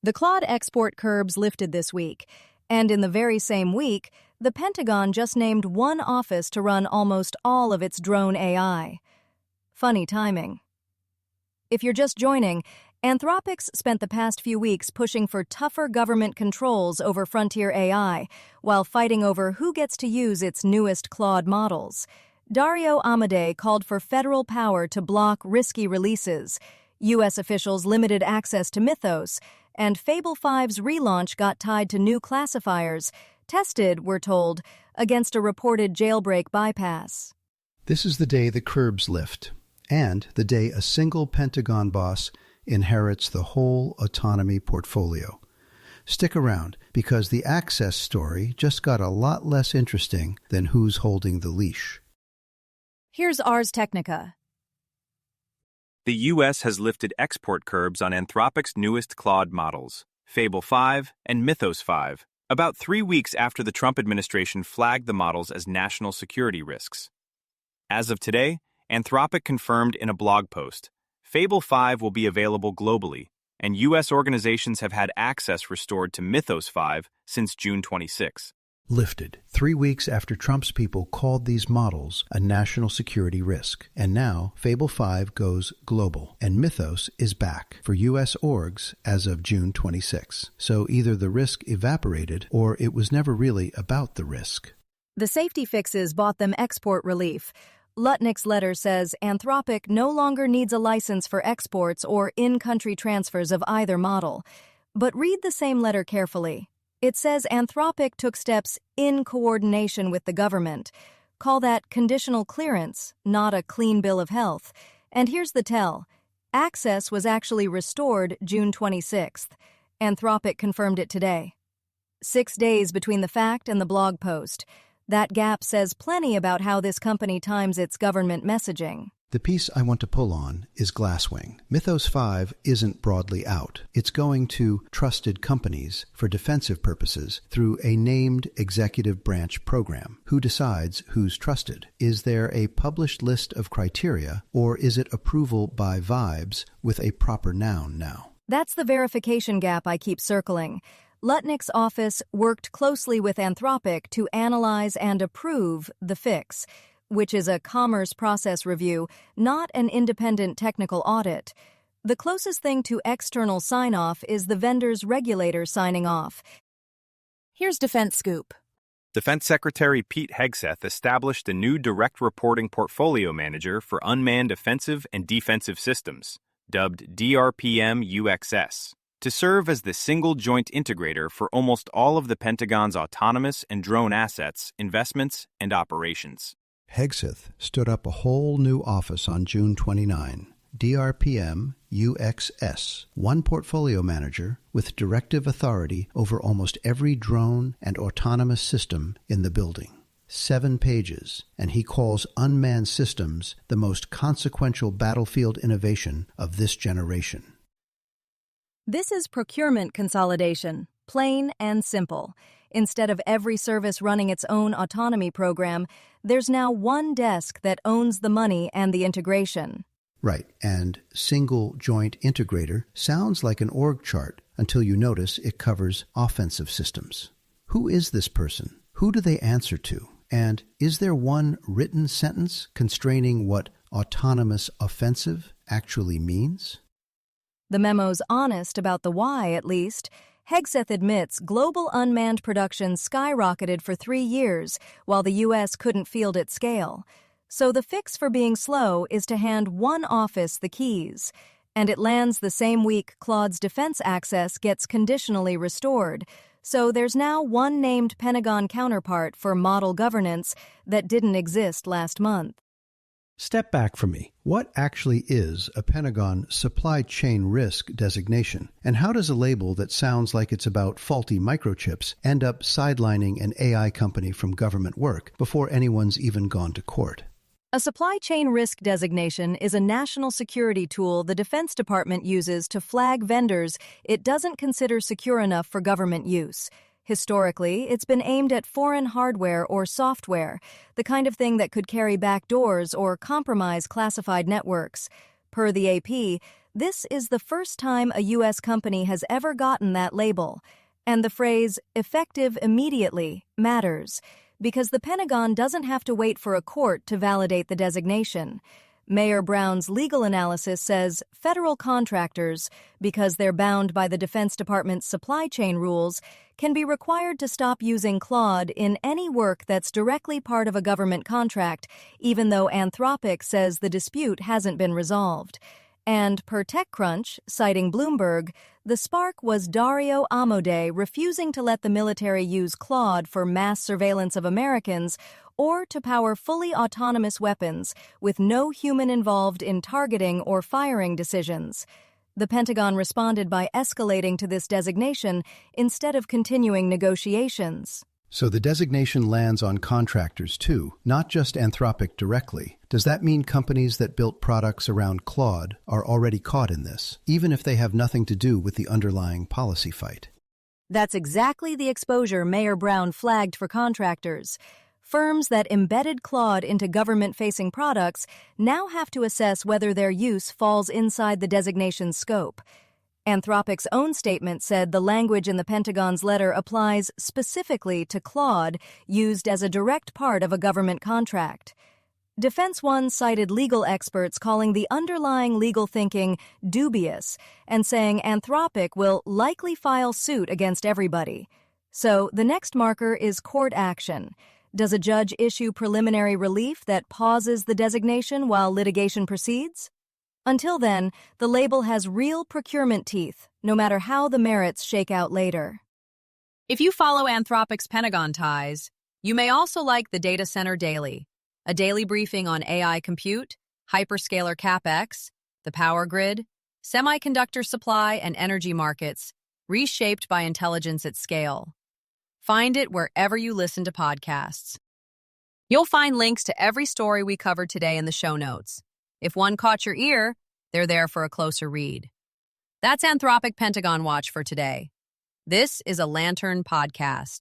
The Claude export curbs lifted this week, and in the very same week, the Pentagon just named one office to run almost all of its drone AI. Funny timing. If you're just joining, Anthropic's spent the past few weeks pushing for tougher government controls over frontier AI, while fighting over who gets to use its newest Claude models. Dario Amodei called for federal power to block risky releases. U.S. officials limited access to Mythos, and Fable 5's relaunch got tied to new classifiers, tested, we're told, against a reported jailbreak bypass. This is the day the curbs lift, and the day a single Pentagon boss inherits the whole autonomy portfolio. Stick around, because the access story just got a lot less interesting than who's holding the leash. Here's Ars Technica. The U.S. has lifted export curbs on Anthropic's newest Claude models, Fable 5 and Mythos 5, about 3 weeks after the Trump administration flagged the models as national security risks. As of today, Anthropic confirmed in a blog post, Fable 5 will be available globally, and U.S. organizations have had access restored to Mythos 5 since June 26. Lifted 3 weeks after Trump's people called these models a national security risk. And now Fable 5 goes global, and Mythos is back for U.S. orgs as of June 26. So either the risk evaporated or it was never really about the risk. The safety fixes bought them export relief. Lutnick's letter says Anthropic no longer needs a license for exports or in-country transfers of either model. But read the same letter carefully. It says Anthropic took steps in coordination with the government. Call that conditional clearance, not a clean bill of health. And here's the tell. Access was actually restored June 26th. Anthropic confirmed it today. 6 days between the fact and the blog post. That gap says plenty about how this company times its government messaging. The piece I want to pull on is Glasswing. Mythos 5 isn't broadly out. It's going to trusted companies for defensive purposes through a named executive branch program. Who decides who's trusted? Is there a published list of criteria, or is it approval by vibes with a proper noun now? That's the verification gap I keep circling. Lutnick's office worked closely with Anthropic to analyze and approve the fix, which is a commerce process review, not an independent technical audit. The closest thing to external sign-off is the vendor's regulator signing off. Here's DefenseScoop. Defense Secretary Pete Hegseth established a new direct reporting portfolio manager for unmanned offensive and defensive systems, dubbed DRPM-UXS, to serve as the single joint integrator for almost all of the Pentagon's autonomous and drone assets, investments, and operations. Hegseth stood up a whole new office on June 29, DRPM UXS, one portfolio manager with directive authority over almost every drone and autonomous system in the building. 7 pages, and he calls unmanned systems the most consequential battlefield innovation of this generation. This is procurement consolidation, plain and simple. Instead of every service running its own autonomy program, there's now one desk that owns the money and the integration. Right, and single joint integrator sounds like an org chart until you notice it covers offensive systems. Who is this person? Who do they answer to? And is there one written sentence constraining what autonomous offensive actually means? The memo's honest about the why, at least. Hegseth admits global unmanned production skyrocketed for 3 years while the U.S. couldn't field at scale. So the fix for being slow is to hand one office the keys. And it lands the same week Claude's defense access gets conditionally restored. So there's now one named Pentagon counterpart for model governance that didn't exist last month. Step back for me. What actually is a Pentagon supply chain risk designation? And how does a label that sounds like it's about faulty microchips end up sidelining an AI company from government work before anyone's even gone to court? A supply chain risk designation is a national security tool the Defense Department uses to flag vendors it doesn't consider secure enough for government use. Historically, it's been aimed at foreign hardware or software, the kind of thing that could carry backdoors or compromise classified networks. Per the AP, This is the first time a U.S. company has ever gotten that label, and the phrase, effective immediately, matters, because the Pentagon doesn't have to wait for a court to validate the designation. Mayor Brown's legal analysis says federal contractors, because they're bound by the Defense Department's supply chain rules, can be required to stop using Claude in any work that's directly part of a government contract, even though Anthropic says the dispute hasn't been resolved. And per TechCrunch, citing Bloomberg, the spark was Dario Amodei refusing to let the military use Claude for mass surveillance of Americans or to power fully autonomous weapons with no human involved in targeting or firing decisions. The Pentagon responded by escalating to this designation instead of continuing negotiations. So the designation lands on contractors too, not just Anthropic directly. Does that mean companies that built products around Claude are already caught in this, even if they have nothing to do with the underlying policy fight? That's exactly the exposure Mayor Brown flagged for contractors. Firms that embedded Claude into government-facing products now have to assess whether their use falls inside the designation's scope. Anthropic's own statement said the language in the Pentagon's letter applies specifically to Claude used as a direct part of a government contract. Defense One cited legal experts calling the underlying legal thinking dubious and saying Anthropic will likely file suit against everybody. So the next marker is court action. Does a judge issue preliminary relief that pauses the designation while litigation proceeds? Until then, the label has real procurement teeth, no matter how the merits shake out later. If you follow Anthropic's Pentagon ties, you may also like the Data Center Daily, a daily briefing on AI compute, hyperscaler CapEx, the power grid, semiconductor supply, and energy markets, reshaped by intelligence at scale. Find it wherever you listen to podcasts. You'll find links to every story we covered today in the show notes. If one caught your ear, they're there for a closer read. That's Anthropic Pentagon Watch for today. This is a Lantern podcast.